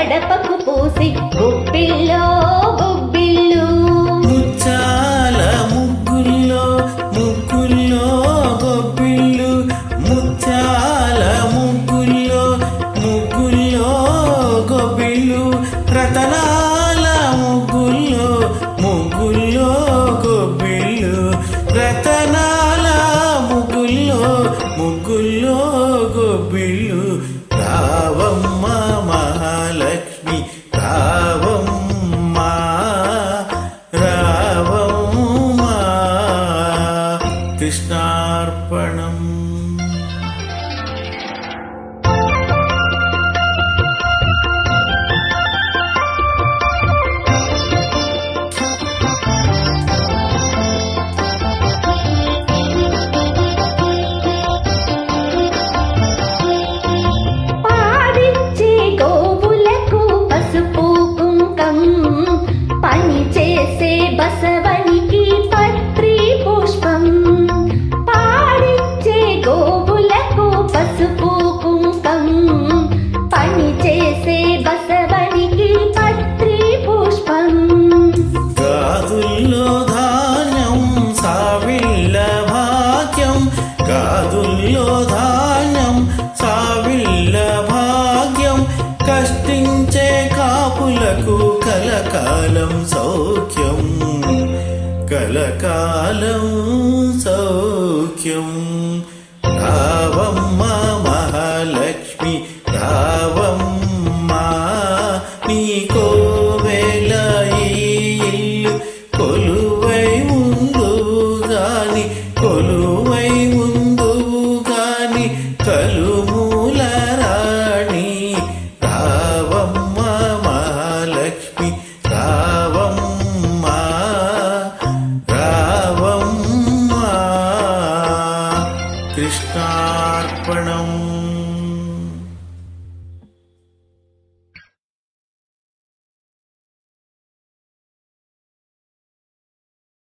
గడపకు పూసి గుప్పిల్లో గుబ్బిళ్ళు ముచ్చాల ముగ్గుల్లో ముగ్గుల్లో గొబ్బిళ్ళు ముచ్చాల ముగ్గుల్లో ముగ్గుల్లో గొబ్బిళ్ళు రతనాల ముగ్గుల్లో ముగ్గుల్లో గొబ్బిళ్ళు రతనాల ముగ్గుల్లో ముగ్గుల్లో గొబ్బిళ్ళు రావమ్మ మహాలక్ష్మి రావమ్మ రావమ్మ కృష్ణార్పణం. పాడించే గోవులకు పసుపు కుంకం పని చేసే బసవనికి పత్రి పుష్పం పాడించే గోవులకు పసుపు కుంకం పని చేసే బసవనికి పత్రి పుష్పం గాదుల్లో ధాన్యం సావిళ్ళ భాగ్యం గాదుల్లో ధాన్యం సావిళ్ళ భాగ్యం కష్టించే కాపులకు కలకాలం సౌఖ్యం కలకాలం సౌఖ్యం. రావమ్మ మహాలక్ష్మి రావమ్మ నీకో వేళ ఈ ఇల్లు కొలువై ఉందువు గాని కొలువై ఉందువు గాని కలుమూల రాణి రావమ్మ మహాలక్ష్మి రావమ్మ రావమ్మ కృష్ణార్పణం.